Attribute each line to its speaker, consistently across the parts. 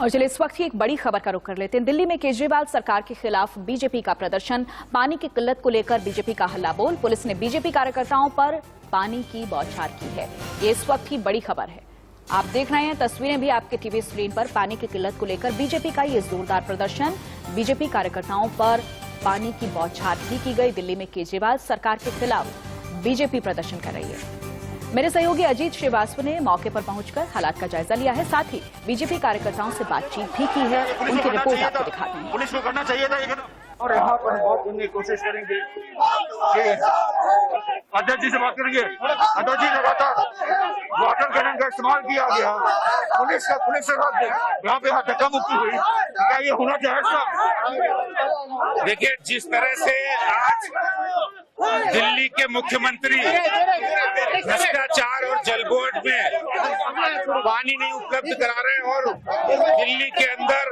Speaker 1: और चलिए इस वक्त ही एक बड़ी खबर का रुख कर लेते हैं। दिल्ली में केजरीवाल सरकार के खिलाफ बीजेपी का प्रदर्शन, पानी की किल्लत को लेकर बीजेपी का हल्ला बोल। पुलिस ने बीजेपी कार्यकर्ताओं पर पानी की बौछार की है। ये इस वक्त की बड़ी खबर है। आप देख रहे हैं तस्वीरें भी आपके टीवी स्क्रीन पर। पानी की किल्लत को लेकर बीजेपी का ये जोरदार प्रदर्शन, बीजेपी कार्यकर्ताओं पर पानी की बौछार भी की गई। दिल्ली में केजरीवाल सरकार के खिलाफ बीजेपी प्रदर्शन कर रही है। मेरे सहयोगी अजीत श्रीवास्तव ने मौके पर पहुंचकर हालात का जायजा लिया है, साथ ही बीजेपी कार्यकर्ताओं से बातचीत भी की है। उनकी रिपोर्ट आपको दिखाते हैं।
Speaker 2: पुलिस को करना चाहिए था और यहाँ पर बहुत सुनने की कोशिश करेंगे। अध्यक्ष जी से बात करेंगे। अध्यक्ष जी लगातार वाटर कैनन का इस्तेमाल किया गया, पुलिस से यहाँ पे धक्का मुक्की हुई, क्या ये होना चाहिए?
Speaker 3: देखिए, जिस तरह से आज दिल्ली के मुख्यमंत्री भ्रष्टाचार और जल बोर्ड में पानी नहीं उपलब्ध करा रहे हैं और दिल्ली के अंदर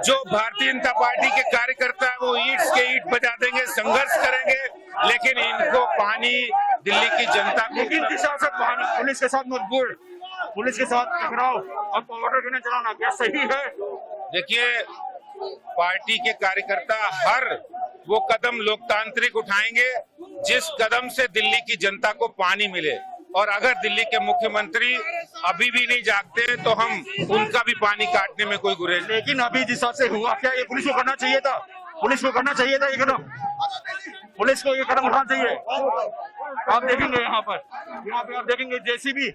Speaker 3: जो भारतीय जनता पार्टी के कार्यकर्ता है वो ईंट के ईंट बजा देंगे, संघर्ष करेंगे, लेकिन इनको पानी दिल्ली की जनता को
Speaker 2: पुलिस के साथ मजबूर, पुलिस के साथ टकराव और वाटर कैनन चलाना क्या सही है?
Speaker 3: देखिए, पार्टी के कार्यकर्ता हर वो कदम लोकतांत्रिक उठाएंगे जिस कदम से दिल्ली की जनता को पानी मिले, और अगर दिल्ली के मुख्यमंत्री अभी भी नहीं जागते तो हम उनका भी पानी काटने में कोई गुरेज।
Speaker 2: लेकिन अभी जिस हिसाब से हुआ, क्या ये पुलिस को करना चाहिए था? पुलिस को करना चाहिए था ये कदम, पुलिस को ये कदम उठाना चाहिए। आप देखेंगे यहाँ पे आप देखेंगे जेसीबी,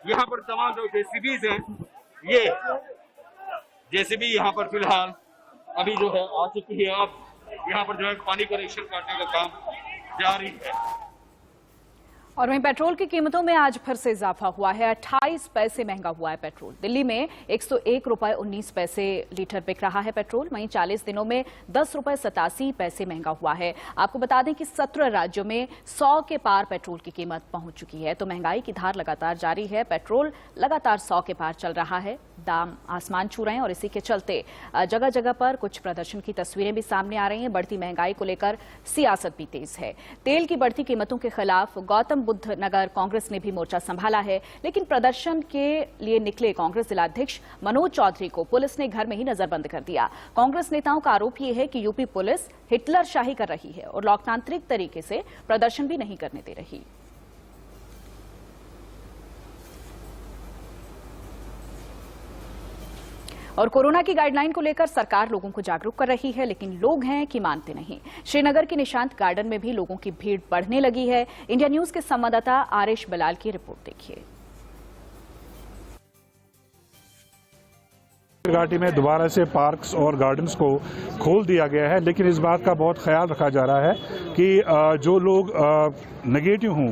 Speaker 2: यहाँ पर तमाम जो जेसीबीज हैं, ये जेसीबी यहाँ पर फिलहाल अभी जो है आ चुकी है। अब यहाँ पर जो है पानी का रिएक्शन काटने का काम जारी है।
Speaker 1: और वहीं पेट्रोल की कीमतों में आज फिर से इजाफा हुआ है। 28 पैसे महंगा हुआ है पेट्रोल। दिल्ली में 101 रुपए 19 पैसे लीटर बिक रहा है पेट्रोल। वहीं 40 दिनों में 10 रुपए 87 पैसे महंगा हुआ है। आपको बता दें कि 17 राज्यों में 100 के पार पेट्रोल की कीमत पहुंच चुकी है। तो महंगाई की धार लगातार जारी है। पेट्रोल लगातार 100 के पार चल रहा है। दाम आसमान छू रहे हैं और इसी के चलते जगह जगह पर कुछ प्रदर्शन की तस्वीरें भी सामने आ रही हैं। बढ़ती महंगाई को लेकर सियासत भी तेज है। तेल की बढ़ती कीमतों के खिलाफ गौतम बुद्ध नगर कांग्रेस ने भी मोर्चा संभाला है, लेकिन प्रदर्शन के लिए निकले कांग्रेस जिलाध्यक्ष मनोज चौधरी को पुलिस ने घर में ही नजरबंद कर दिया। कांग्रेस नेताओं का आरोप यह है कि यूपी पुलिस हिटलर शाही कर रही है और लोकतांत्रिक तरीके से प्रदर्शन भी नहीं करने दे रही। और कोरोना की गाइडलाइन को लेकर सरकार लोगों को जागरूक कर रही है, लेकिन लोग हैं कि मानते नहीं। श्रीनगर के निशांत गार्डन में भी लोगों की भीड़ बढ़ने लगी है। इंडिया न्यूज के संवाददाता आरिश बलाल की रिपोर्ट देखिए।
Speaker 4: घाटी में दोबारा से पार्क्स और गार्डन्स को खोल दिया गया है, लेकिन इस बात का बहुत ख्याल रखा जा रहा है कि जो लोग नेगेटिव हों,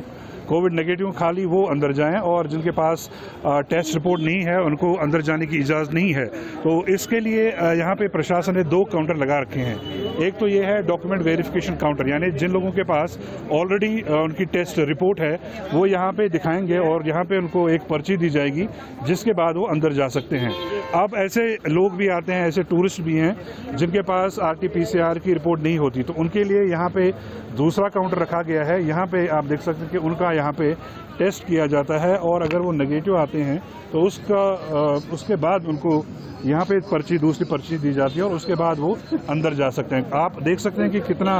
Speaker 4: कोविड नेगेटिव, खाली वो अंदर जाएं और जिनके पास टेस्ट रिपोर्ट नहीं है उनको अंदर जाने की इजाज़त नहीं है। तो इसके लिए यहाँ पे प्रशासन ने 2 काउंटर लगा रखे हैं। एक तो ये है डॉक्यूमेंट वेरिफिकेशन काउंटर, यानी जिन लोगों के पास ऑलरेडी उनकी टेस्ट रिपोर्ट है वो यहाँ पे दिखाएंगे और यहाँ पे उनको एक पर्ची दी जाएगी जिसके बाद वो अंदर जा सकते हैं। अब ऐसे लोग भी आते हैं, ऐसे टूरिस्ट भी हैं जिनके पास RT-PCR की रिपोर्ट नहीं होती, तो उनके लिए यहाँ पे दूसरा काउंटर रखा गया है। यहाँ पे आप देख सकते हैं कि उनका यहाँ पे टेस्ट किया जाता है और अगर वो नेगेटिव आते हैं तो उसके बाद उनको यहाँ पे दूसरी पर्ची दी जाती है और उसके बाद वो अंदर जा सकते हैं। आप देख सकते हैं कि कितना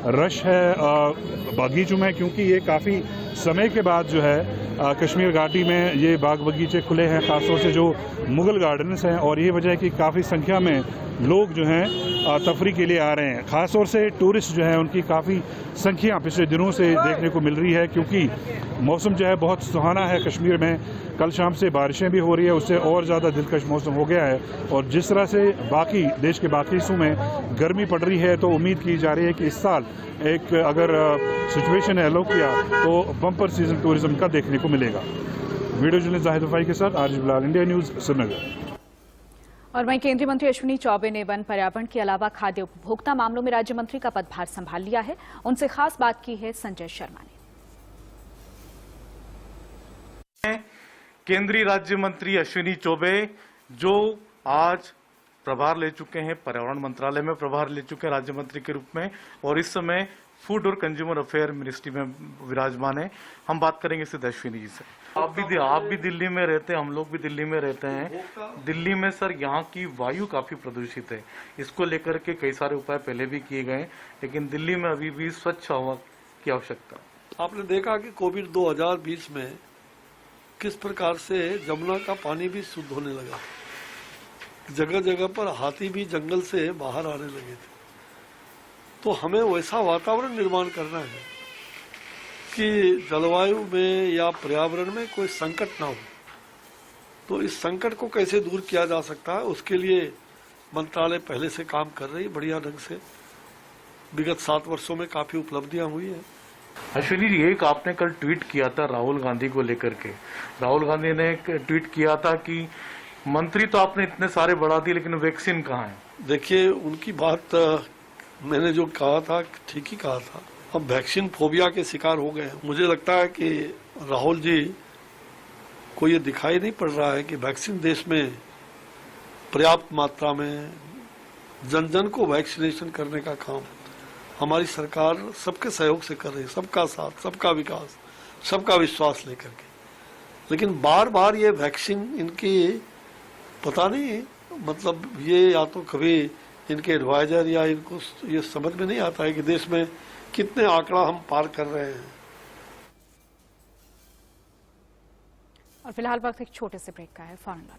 Speaker 4: रश है बागीचों में, क्योंकि ये काफ़ी समय के बाद जो है कश्मीर घाटी में ये बाग बगीचे खुले हैं, खासतौर से जो मुगल गार्डन्स हैं, और ये वजह है कि काफ़ी संख्या में लोग जो हैं तफरी के लिए आ रहे हैं। खासतौर से टूरिस्ट जो हैं उनकी काफ़ी संख्या पिछले दिनों से देखने को मिल रही है, क्योंकि मौसम जो है बहुत सुहाना है कश्मीर में। कल शाम से बारिशें भी हो रही है, उससे और ज़्यादा दिलकश मौसम हो गया है। और जिस तरह से बाकी देश के बाकी हिस्सों में गर्मी पड़ रही है, तो उम्मीद की जा रही है कि इस साल एक अगर सिचुएशन एलो किया तो बम्पर सीजन टूरिज्म का देखने को मिलेगा। वीडियो जर्नलिस्ट जाहिद वफाई के साथ आरिश बलाल, इंडिया न्यूज़, श्रीनगर।
Speaker 1: और वहीं केंद्रीय मंत्री अश्विनी चौबे ने वन पर्यावरण के अलावा खाद्य उपभोक्ता मामलों में राज्य मंत्री का पदभार संभाल लिया है। उनसे खास बात की है संजय शर्मा ने।
Speaker 5: केंद्रीय राज्य मंत्री अश्विनी चौबे जो आज प्रभार ले चुके हैं, पर्यावरण मंत्रालय में प्रभार ले चुके हैं राज्य मंत्री के रूप में, और इस समय फूड और कंज्यूमर अफेयर मिनिस्ट्री में विराजमान है। हम बात करेंगे सिर्फ अश्विनी जी से। आप भी दिल्ली में रहते हैं, हम लोग भी दिल्ली में रहते हैं। दिल्ली में सर यहाँ की वायु काफी प्रदूषित है। इसको लेकर के कई सारे उपाय पहले भी किए गए, लेकिन दिल्ली में अभी भी स्वच्छ हवा की आवश्यकता।
Speaker 6: आपने देखा कि कोविड 2020 में किस प्रकार से जमुना का पानी भी शुद्ध होने लगा। जगह जगह पर हाथी भी जंगल से बाहर आने लगे थे। तो हमें वैसा वातावरण निर्माण करना है कि जलवायु में या पर्यावरण में कोई संकट ना हो। तो इस संकट को कैसे दूर किया जा सकता है, उसके लिए मंत्रालय पहले से काम कर रही है बढ़िया ढंग से। विगत 7 वर्षों में काफी उपलब्धियां हुई हैं।
Speaker 5: अश्विनी जी, एक आपने कल ट्वीट किया था राहुल गांधी को लेकर के। राहुल गांधी ने एक ट्वीट किया था कि मंत्री तो आपने इतने सारे बढ़ा दिए, लेकिन वैक्सीन कहाँ है?
Speaker 6: देखिए, उनकी बात मैंने जो कहा था ठीक ही कहा था। अब वैक्सीन फोबिया के शिकार हो गए हैं। मुझे लगता है कि राहुल जी को ये दिखाई नहीं पड़ रहा है कि वैक्सीन देश में पर्याप्त मात्रा में जन जन को वैक्सीनेशन करने का काम हमारी सरकार सबके सहयोग से कर रही है। सबका साथ, सबका विकास, सबका विश्वास लेकर के। लेकिन बार बार ये वैक्सीन इनकी पता नहीं, मतलब ये या तो कभी इनके एडवाइजर या इनको ये समझ में नहीं आता है कि देश में कितने आंकड़ा हम पार कर रहे हैं।
Speaker 1: और फिलहाल वक्त एक छोटे से ब्रेक का है। फौरन